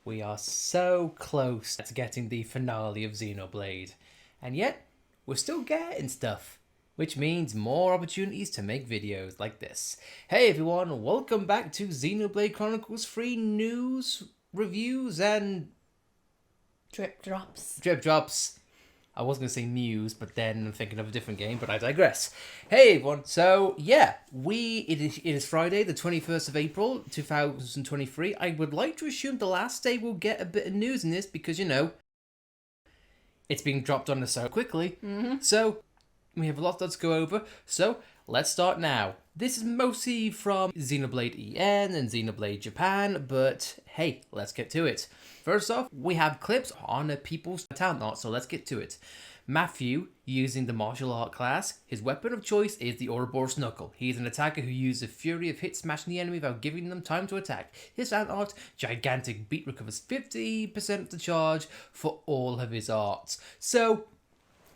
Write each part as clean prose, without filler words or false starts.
We are so close to getting the finale of Xenoblade, and yet we're still getting stuff, which means more opportunities to make videos like this. Hey everyone, welcome back to Xenoblade Chronicles free news, reviews, and Drip drops. drip drops. I was going to say news, but then I'm thinking of a different game, but I digress. Hey everyone, so yeah, it is Friday, the 21st of April, 2023. I would like to assume the last day we'll get a bit of news in this because, you know, it's being dropped on us so quickly. So, we have a lot to go over, so let's start now. This is mostly from Xenoblade EN and Xenoblade Japan, but hey, let's get to it. First off, we have clips on people's talent art, so let's get to it. Matthew, using the martial art class, his weapon of choice is the Ouroboros Knuckle. He is an attacker who uses a fury of hit smashing the enemy without giving them time to attack. His talent art, gigantic beat, recovers 50% of the charge for all of his arts. So,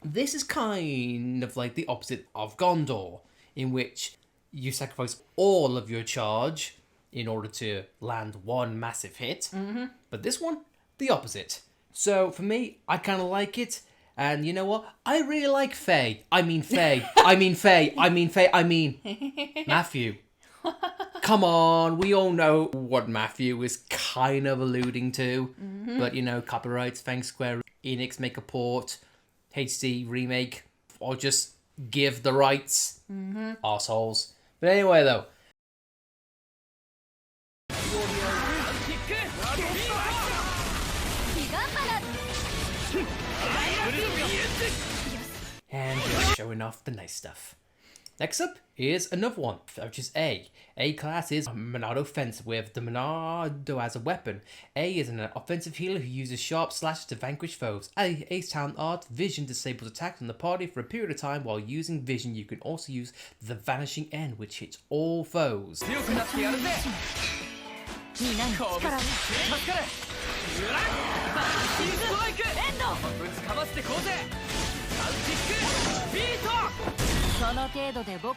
this is kind of like the opposite of Ghondor, in which you sacrifice all of your charge in order to land one massive hit. But this one, the opposite. So for me, I kind of like it. And you know what? I really like Faye. I mean Matthew. Come on, we all know what Matthew is kind of alluding to. But you know, copyrights, thanks Square Enix, make a port, HD remake, or just give the rights. Arseholes. But anyway though. And just showing off the nice stuff. Next up is another one, which is A. A class is Monado Fence with the Monado as a weapon. A is an offensive healer who uses sharp slashes to vanquish foes. A's talent art, Vision, disables attacks on the party for a period of time. While using Vision, you can also use the Vanishing End, which hits all foes.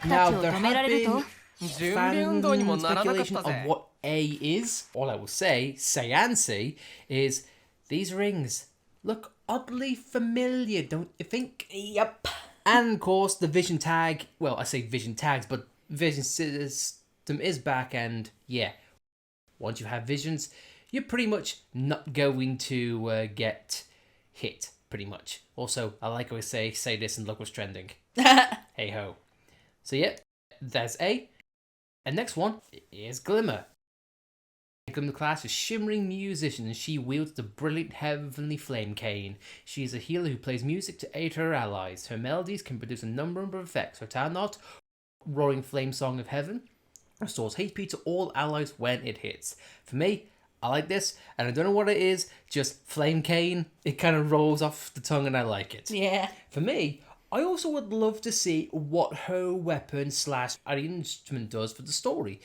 Now, there have been fan speculation of what A is. All I will say is these rings look oddly familiar, don't you think? Yep. And of course, the Vision tag, well, I say Vision tags, but Vision system is back, and yeah, once you have Visions, you're pretty much not going to get hit, pretty much. Also, I like how I say this and look what's trending. Hey ho. So yeah, there's A. And next one is Glimmer. Glimmer class is Shimmering Musician, and she wields the brilliant Heavenly Flame Cane. She is a healer who plays music to aid her allies. Her melodies can produce a number of effects. Her talent art, Roaring Flame Song of Heaven, restores HP to all allies when it hits. For me, I like this, and I don't know what it is, just Flame Cane. It kind of rolls off the tongue and I like it. Yeah. For me, I also would love to see what her weapon / instrument does for the story.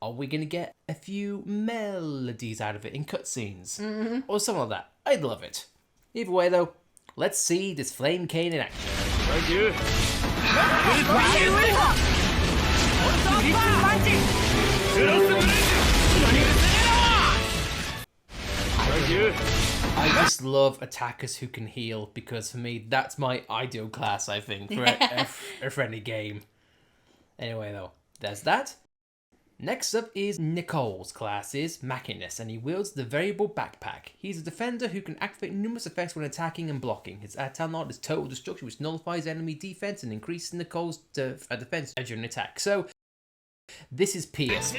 Are we going to get a few melodies out of it in cutscenes? Or something like that? I'd love it. Either way though, let's see this Flame Cane in action. Thank you. I just love attackers who can heal, because for me, that's my ideal class, I think, for any game. Anyway, though, there's that. Next up is Nicole's class is Machinist, and he wields the variable backpack. He's a defender who can activate numerous effects when attacking and blocking. His talent art is Total Destruction, which nullifies enemy defense and increases Nicole's defense during attack. So, this is Pierce.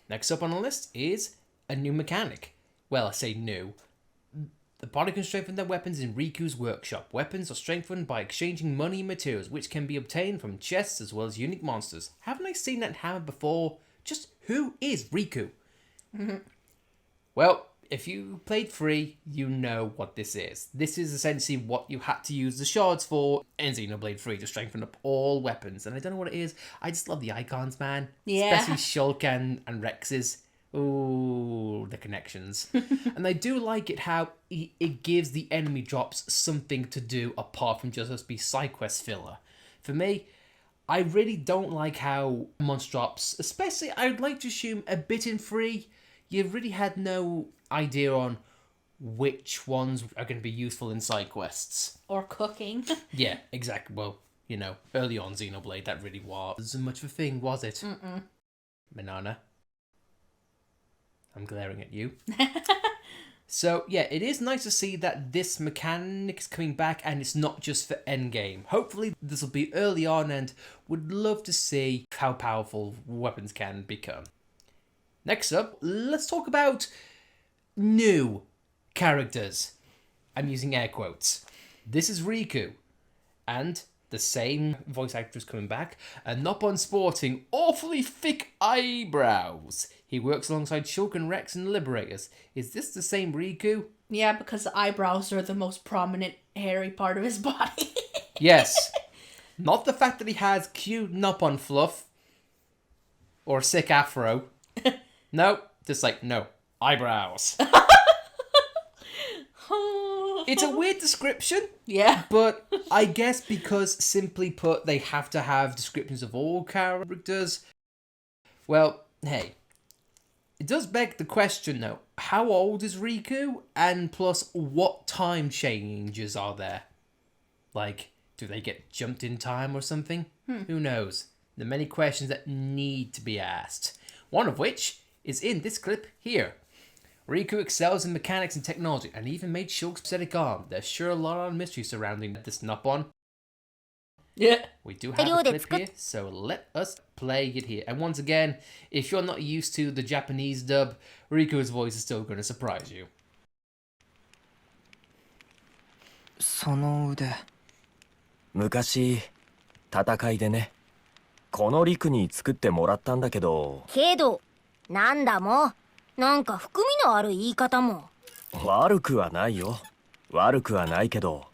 Next up on the list is a new mechanic. Well, I say new. The party can strengthen their weapons in Riku's workshop. Weapons are strengthened by exchanging money and materials, which can be obtained from chests as well as unique monsters. Haven't I seen that hammer before? Just who is Riku? Well, if you played free, you know what this is. This is essentially what you had to use the shards for in Xenoblade 3 to strengthen up all weapons. And I don't know what it is. I just love the icons, man. Yeah. Especially Shulk and Rex's. Ooh, the connections. And I do like it how it gives the enemy drops something to do apart from just be side quest filler. For me, I really don't like how monster drops, especially I'd like to assume a bit in 3, you really had no idea on which ones are going to be useful in side quests. Or cooking. Yeah, exactly. Well, you know, early on Xenoblade, that really wasn't much of a thing, was it? Mm-mm. Banana. I'm glaring at you. So, yeah, it is nice to see that this mechanic is coming back and it's not just for endgame. Hopefully this will be early on and would love to see how powerful weapons can become. Next up, let's talk about new characters. I'm using air quotes. This is Riku. And the same voice actress coming back, and Noppon sporting awfully thick eyebrows. He works alongside Shulkin Rex and Liberators. Is this the same Riku? Yeah, because the eyebrows are the most prominent hairy part of his body. Yes. Not the fact that he has cute Noppon fluff. Or a sick afro. No, just like, no. Eyebrows. It's a weird description. Yeah. But I guess because, simply put, they have to have descriptions of all characters. Well, hey. It does beg the question, though. How old is Riku? And plus, what time changes are there? Like, do they get jumped in time or something? Who knows? There are many questions that need to be asked. One of which is in this clip here. Riku excels in mechanics and technology, and even made Shulk's prosthetic arm. There's sure a lot of mystery surrounding this Noppon. Yeah. We do have a clip here, so let us play it here. And once again, if you're not used to the Japanese dub, Riku's voice is still going to surprise you. その腕昔戦いでねこの陸に作ってもらったんだけどなんだもなんか含みのある言い方も悪くはないよ悪くはないけど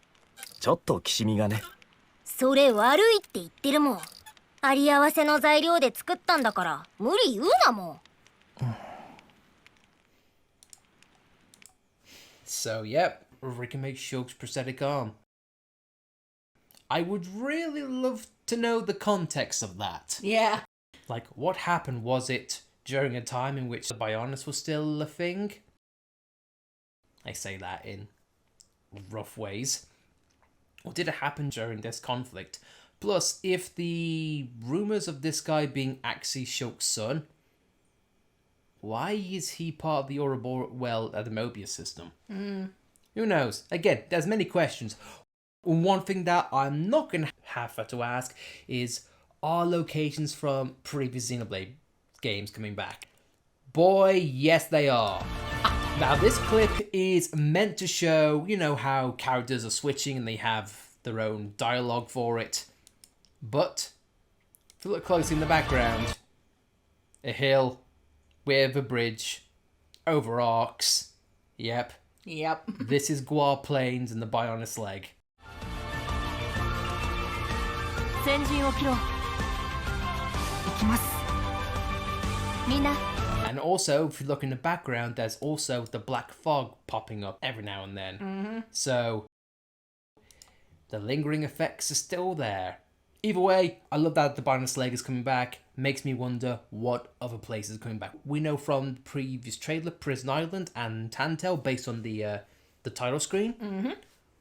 ちょっときしみがねそれ悪いって言ってるもんあり合わせの材料で作ったんだから無理言うなもん So, yep, Riku makes Shulk's prosthetic arm. I would really love to know the context of that. Yeah. Like, what happened? Was it during a time in which the Bionis was still a thing? I say that in rough ways. Or did it happen during this conflict? Plus, if the rumours of this guy being actually Shulk's son, why is he part of the Ouroboros, the Mobius system? Who knows? Again, there's many questions. One thing that I'm not going to have to ask is, are locations from previous Xenoblade games coming back? Boy, yes they are. Now this clip is meant to show, you know, how characters are switching and they have their own dialogue for it. But, if you look closely in the background, a hill with a bridge over arcs. Yep. This is Guar Plains and the Bionis leg. 先陣を切ろう行きますみんな And also, if you look in the background, there's also the black fog popping up every now and then. So, the lingering effects are still there. Either way, I love that the Bionis leg is coming back. Makes me wonder what other places are coming back. We know from the previous trailer, Prison Island and Tantel, based on the title screen.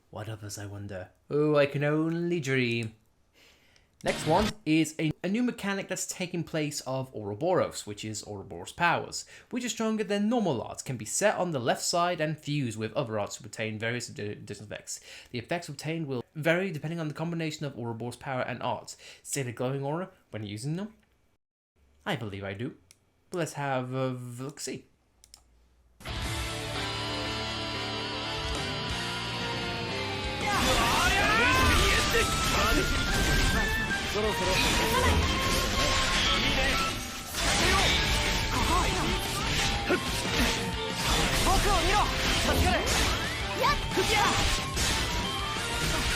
What others, I wonder? Oh, I can only dream. Next one is a new mechanic that's taking place of Ouroboros, which is Ouroboros powers, which are stronger than normal arts, can be set on the left side and fused with other arts to obtain various additional effects. The effects obtained will vary depending on the combination of Ouroboros power and arts. Say the glowing aura when using them? I believe I do. But let's have a look-see. そろそろいいね僕を見ろ助かるやっ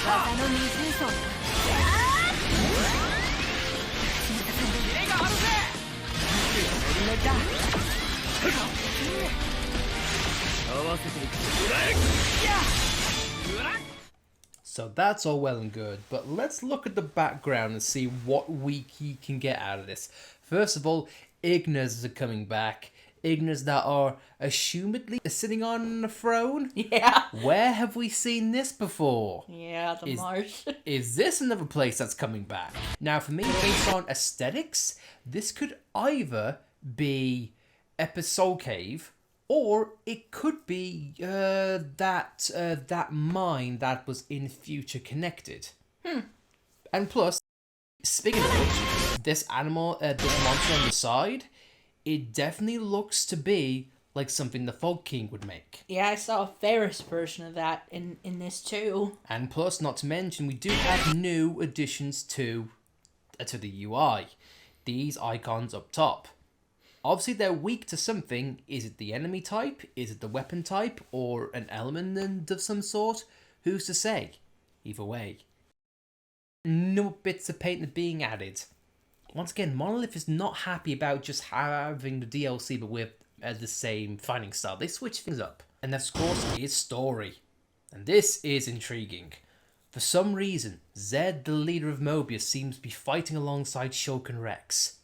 技の水嘘絵があるぜノリノリだ合わせていく So that's all well and good, but let's look at the background and see what we can get out of this. First of all, Ignas are coming back. Ignas that are assumedly sitting on a throne. Yeah. Where have we seen this before? Yeah, the marsh. Is this another place that's coming back? Now, for me, based on aesthetics, this could either be Soul Cave, or it could be that mine that was in Future Connected. And plus, speaking of which, this monster on the side, it definitely looks to be like something the Fog King would make. Yeah, I saw a Ferris version of that in this too. And plus, not to mention, we do have new additions to the UI. These icons up top. Obviously, they're weak to something. Is it the enemy type? Is it the weapon type? Or an element of some sort? Who's to say? Either way. No bits of paint are being added. Once again, Monolith is not happy about just having the DLC but with the same fighting style. They switch things up. And of course is story. And this is intriguing. For some reason, Zed, the leader of Mobius, seems to be fighting alongside Shulk and Rex.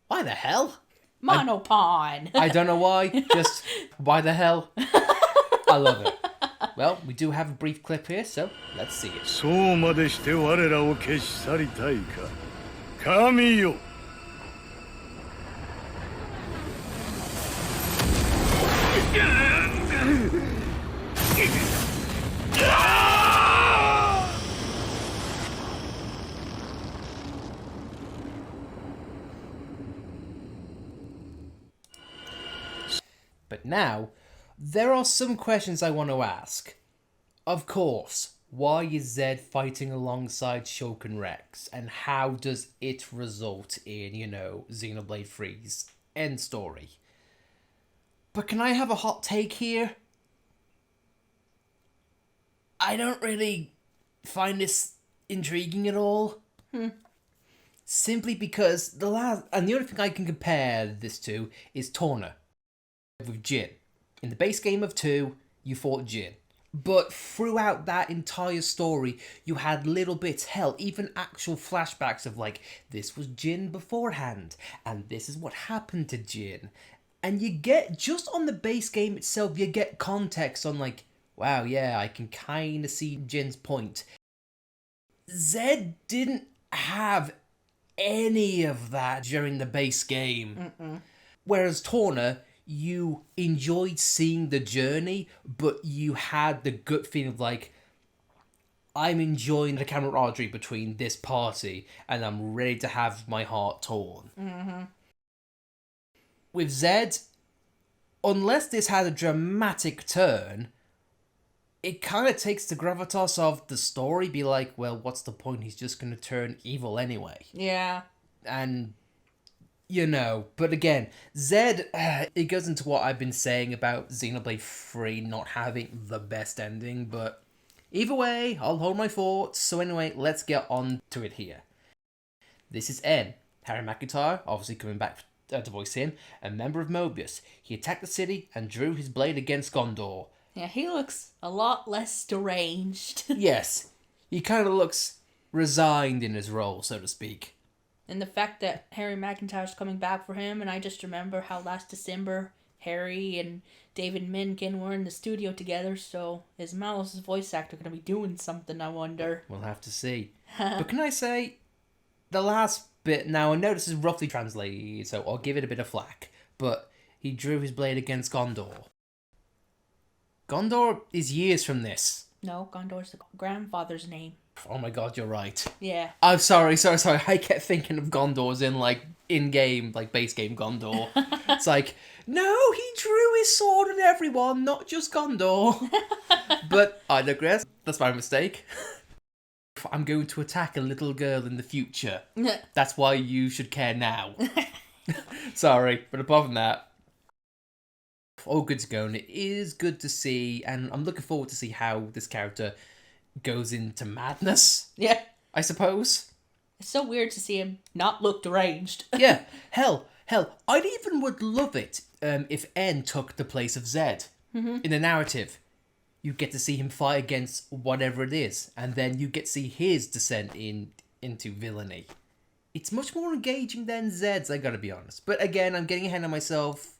Why the hell? Monopon! I don't know why, just why the hell? I love it. Well, we do have a brief clip here, so let's see it. そうまでして我らを消し去りたいか神よ But now, there are some questions I want to ask. Of course, why is Zed fighting alongside Shulk and Rex? And how does it result in, Xenoblade 3's end story? But can I have a hot take here? I don't really find this intriguing at all. Simply because the only thing I can compare this to is Torna with Jin. In the base game of 2, you fought Jin. But throughout that entire story, you had little bits, hell, even actual flashbacks of this was Jin beforehand, and this is what happened to Jin. And you get, just on the base game itself, you get context on wow, yeah, I can kind of see Jin's point. Zed didn't have any of that during the base game. Whereas Torna, you enjoyed seeing the journey, but you had the gut feeling of I'm enjoying the camaraderie between this party, and I'm ready to have my heart torn. With Zed, unless this had a dramatic turn, it kind of takes the gravitas of the story, be well, what's the point? He's just going to turn evil anyway. Yeah. And but again, Zed, it goes into what I've been saying about Xenoblade 3 not having the best ending, but either way, I'll hold my thoughts. So anyway, let's get on to it here. This is N. Harry McIntyre, obviously coming back to voice him, a member of Mobius. He attacked the city and drew his blade against Ghondor. Yeah, he looks a lot less deranged. Yes, he kind of looks resigned in his role, so to speak. And the fact that Harry McIntyre's coming back for him, and I just remember how last December Harry and David Mencken were in the studio together, so is Malus' voice actor going to be doing something, I wonder? We'll have to see. But can I say, the last bit, now I know this is roughly translated, so I'll give it a bit of flack, but he drew his blade against Ghondor. Ghondor is years from this. No, Gondor's the grandfather's name. Oh my god, you're right. Yeah. I'm sorry. I kept thinking of Gondor's in-game, base game Ghondor. It's no, he drew his sword at everyone, not just Ghondor. But I digress. That's my mistake. I'm going to attack a little girl in the future. That's why you should care now. Sorry, but apart from that, all good to go, and it is good to see, and I'm looking forward to see how this character goes into madness. Yeah. I suppose. It's so weird to see him not look deranged. Yeah, hell, I'd even would love it if N took the place of Zed in the narrative. you get to see him fight against whatever it is, and then you get to see his descent into villainy. It's much more engaging than Zed's, I gotta be honest. But again, I'm getting ahead of myself.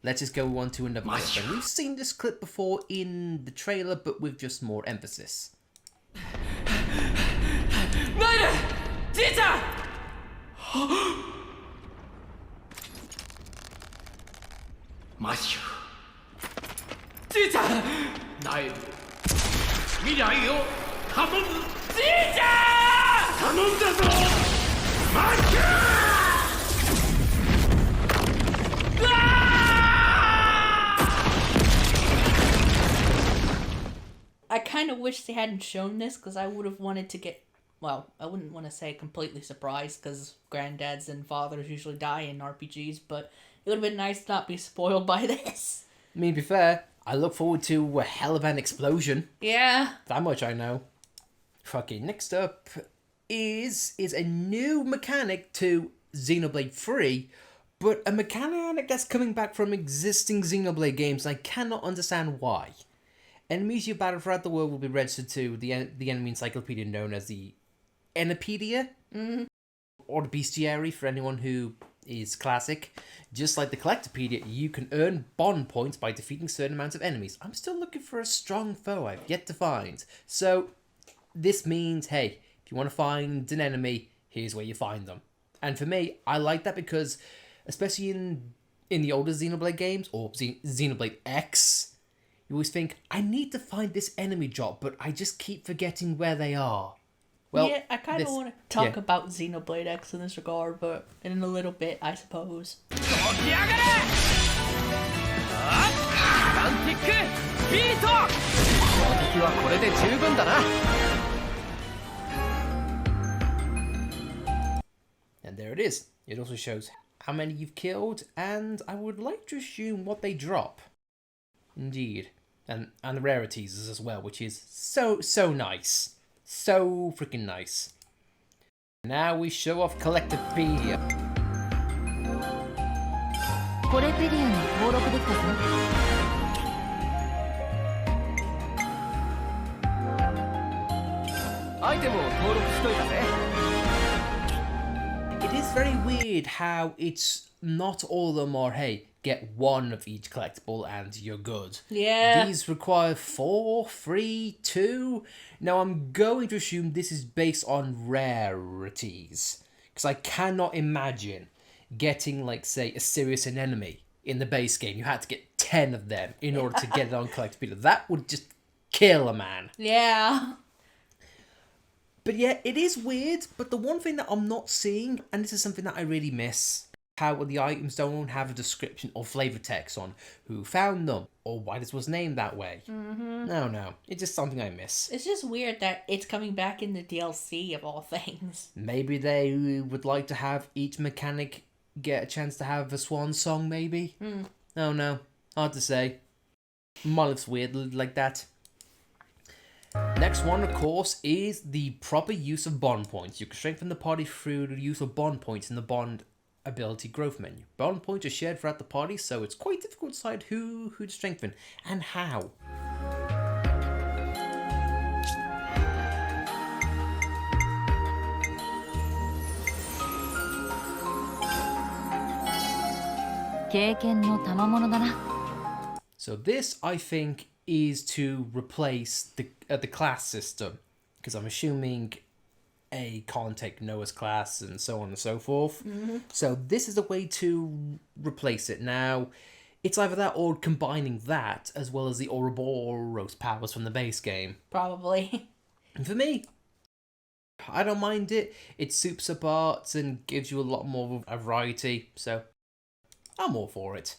Let's just go on to another clip. And we've seen this clip before in the trailer, but with just more emphasis. I kind of wish they hadn't shown this, because I would have wanted to get, well, I wouldn't want to say completely surprised, because granddads and fathers usually die in RPGs, but it would have been nice to not be spoiled by this. I mean, to be fair, I look forward to a hell of an explosion. Yeah. That much I know. Okay, next up is a new mechanic to Xenoblade 3, but a mechanic that's coming back from existing Xenoblade games, and I cannot understand why. Enemies you battle throughout the world will be registered to the enemy encyclopedia known as the Xenopedia, or the bestiary for anyone who is classic. Just like the Collectopedia, you can earn bond points by defeating certain amounts of enemies. I'm still looking for a strong foe I've yet to find. So this means, hey, if you want to find an enemy, here's where you find them. And for me, I like that because, especially in the older Xenoblade games, or Xenoblade X, you always think, I need to find this enemy drop, but I just keep forgetting where they are. Well, yeah, I kind of want to talk about Xenoblade X in this regard, but in a little bit, I suppose. And there it is. It also shows how many you've killed, and I would like to assume what they drop. Indeed. And the rarities as well, which is so nice. So freaking nice. Now we show off Collectopedia. コレペディアに登録できたぞ。アイテムを登録しといたぜ。 It is very weird how it's not all of them are, hey, get one of each collectible and you're good. Yeah. These require 4, 3, 2. Now I'm going to assume this is based on rarities, because I cannot imagine getting, like, say, a serious enemy in the base game. You had to get 10 of them in order to get it on Collectopedia. That would just kill a man. Yeah. But yeah, it is weird, but the one thing that I'm not seeing, and this is something that I really miss, how the items don't have a description or flavor text on who found them, or why this was named that way. No, it's just something I miss. It's just weird that it's coming back in the DLC of all things. Maybe they would like to have each mechanic get a chance to have a swan song, maybe? No, hard to say. Monolith's weird like that. Next one, of course, is the proper use of bond points. You can strengthen the party through the use of bond points in the bond ability growth menu. Bond points are shared throughout the party, so it's quite difficult to decide who to strengthen and how. So this, I think, is to replace the class system, because I'm assuming A can't take Noah's class and so on and so forth. So this is a way to replace it. Now, it's either that or combining that as well as the Ouroboros powers from the base game. Probably. And for me, I don't mind it. It soups up parts and gives you a lot more of a variety, so I'm all for it.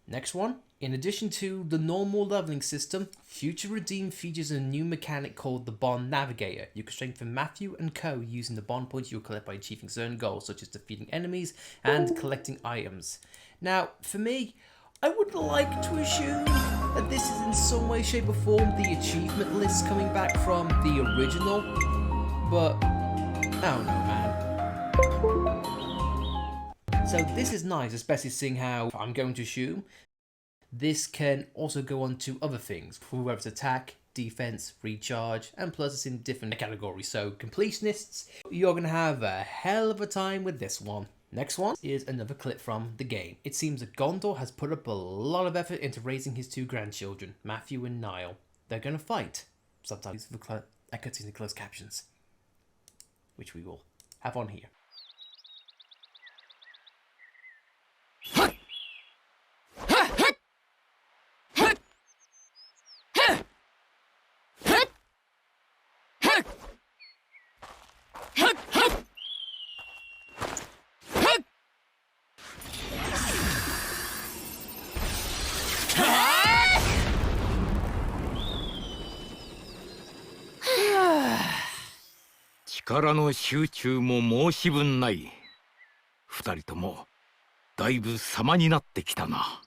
Next one. In addition to the normal leveling system, Future Redeem features a new mechanic called the Bond Navigator. You can strengthen Matthew and Co. using the bond points you will collect by achieving certain goals, such as defeating enemies and collecting items. Now, for me, I would like to assume that this is in some way, shape or form the achievement list coming back from the original, but I don't know, man. So this is nice, especially seeing how I'm going to assume this can also go on to other things, whether it's attack, defense, recharge, and plus it's in different categories. So completionists, you're going to have a hell of a time with this one. Next one is another clip from the game. It seems that Ghondor has put up a lot of effort into raising his two grandchildren, Matthew and Niall. They're going to fight. Sometimes I could see the closed captions, which we will have on here. 力の集中も申し分ない。二人ともだいぶ様になってきたな。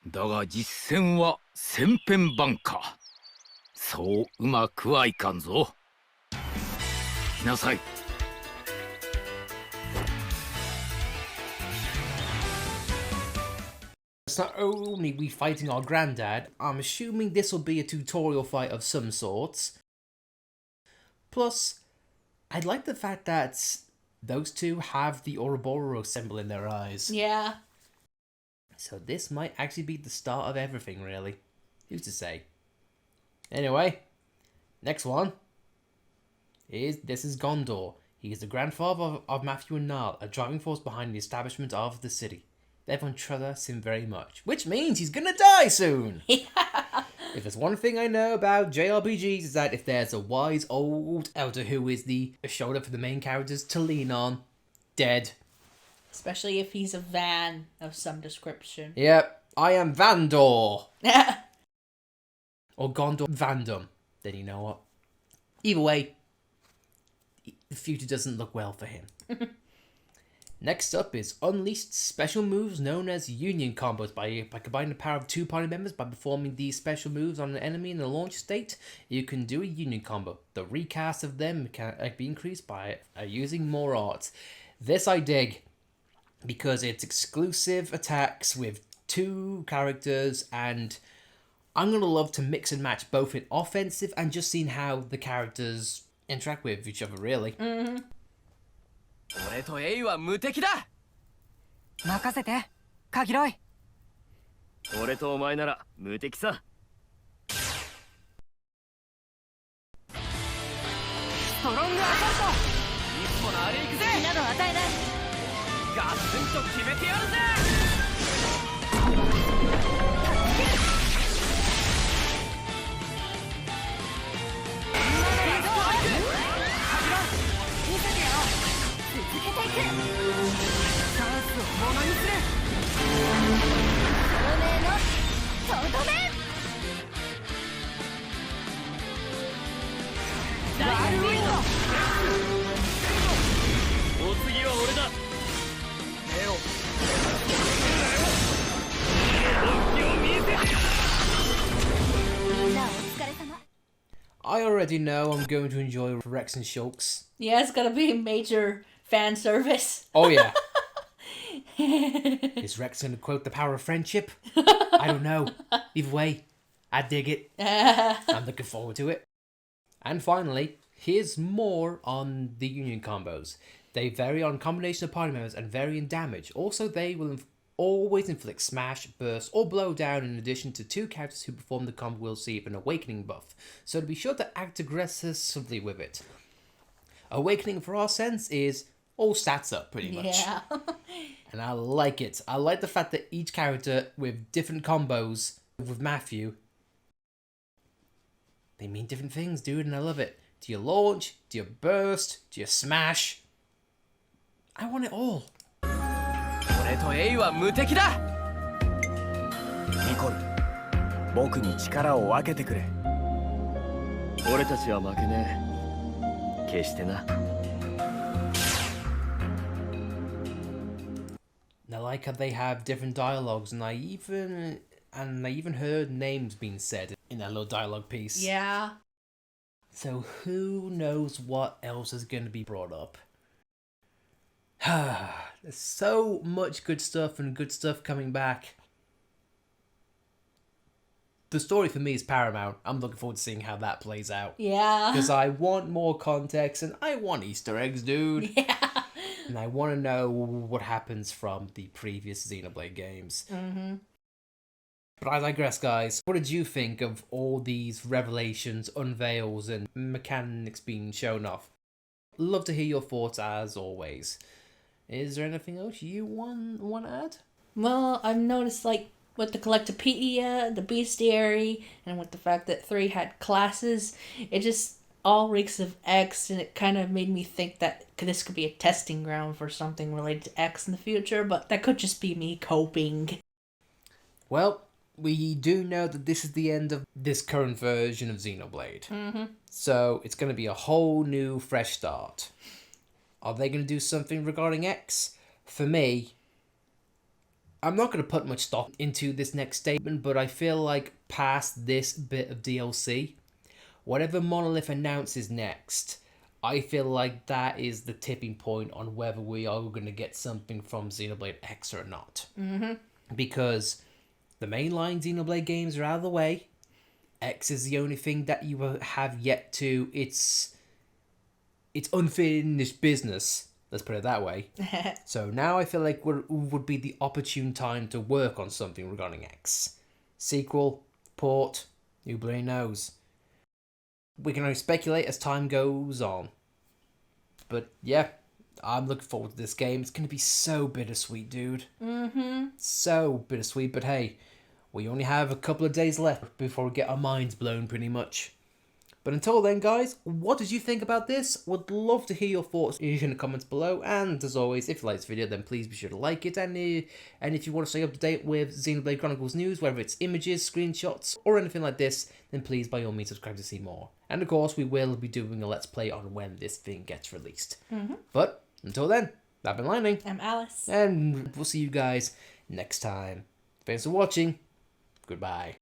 だが実戦は千変万化。そううまくはいかんぞ。来なさい。 It's not only we fighting our granddad, I'm assuming this will be a tutorial fight of some sorts. Plus, I like the fact that those two have the Ouroboros symbol in their eyes. Yeah. So this might actually be the start of everything, really. Who's to say? Anyway, next one is Ghondor. He is the grandfather of Matthew and Niall, a driving force behind the establishment of the city. Everyone trusts him very much, which means he's gonna die soon. If there's one thing I know about JRPGs, is that if there's a wise old elder who is the shoulder for the main characters to lean on, dead. Especially if he's a van of some description. Yep, I am Vandor. Or Gondor Vandom. Then you know what? Either way, the future doesn't look well for him. Next up is unleashed special moves known as union combos. By combining the power of two party members by performing these special moves on an enemy in the launch state, you can do a union combo. The recast of them can be increased by using more art. This I dig, because it's exclusive attacks with two characters, and I'm going to love to mix and match both in offensive and just seeing how the characters interact with each other, really. Mm-hmm. 俺とエイは無敵だ。任せて、カギロイ。俺とお前なら無敵さ。ストロングアサルト。いつものあれ行くぜ。など与えない。ガツンと決めてやるぜ。続けていく。チャンスをものにする。透明のとどめ。ワールウィンド。お次は俺だ。目を。本気を見せてやる。みんなお疲れ様。 I already know I'm going to enjoy Rex and Shulks. Yeah, it's gonna be major fan service. Oh yeah. Is Rex going to quote the power of friendship? I don't know. Either way, I dig it. I'm looking forward to it. And finally, here's more on the union combos. They vary on combination of party members and vary in damage. Also, they will always inflict smash, burst, or blow down in addition to two characters who perform the combo will receive an awakening buff. So to be sure to act aggressively with it. Awakening for our sense is all stats up pretty much. Yeah. And I like it. I like the fact that each character with different combos with Matthew, they mean different things, dude, and I love it. Do you launch? Do you burst? Do you smash? I want it all. 俺とエイは無敵だ。ニコル、僕に力を分けてくれ。俺たちは負けねえ。決してな。I like how they have different dialogues, and I even heard names being said in that little dialogue piece. Yeah. So who knows what else is going to be brought up? There's so much good stuff and good stuff coming back. the story for me is paramount. I'm looking forward to seeing how that plays out. Yeah. Because I want more context and I want Easter eggs, dude. Yeah. And I want to know what happens from the previous Xenoblade games. Mm-hmm. But I digress, guys. What did you think of all these revelations, unveils, and mechanics being shown off? Love to hear your thoughts as always. Is there anything else you want to add? Well, I've noticed, like, with the Collectopedia, the bestiary, and with the fact that 3 had classes, it just all reeks of X, and it kind of made me think that this could be a testing ground for something related to X in the future, but that could just be me coping. Well, we do know that this is the end of this current version of Xenoblade. Mm-hmm. So it's going to be a whole new, fresh start. Are they going to do something regarding X? For me, I'm not going to put much stock into this next statement, but I feel like past this bit of DLC, whatever Monolith announces next, I feel like that is the tipping point on whether we are going to get something from Xenoblade X or not. Mm-hmm. Because the mainline Xenoblade games are out of the way. X is the only thing that you have yet to... It's unfinished business, let's put it that way. So now I feel like would be the opportune time to work on something regarding X. Sequel, port, who bloody knows. We can only speculate as time goes on. But yeah, I'm looking forward to this game. It's going to be so bittersweet, dude. Mm-hmm. So bittersweet, but hey, we only have a couple of days left before we get our minds blown pretty much. But until then, guys, what did you think about this? Would love to hear your thoughts in the comments below. And as always, if you like this video, then please be sure to like it. And if you want to stay up to date with Xenoblade Chronicles news, whether it's images, screenshots, or anything like this, then please by all means subscribe to see more. And of course, we will be doing a Let's Play on when this thing gets released. Mm-hmm. But until then, I've been Lightning. I'm Alice. And we'll see you guys next time. Thanks for watching. Goodbye.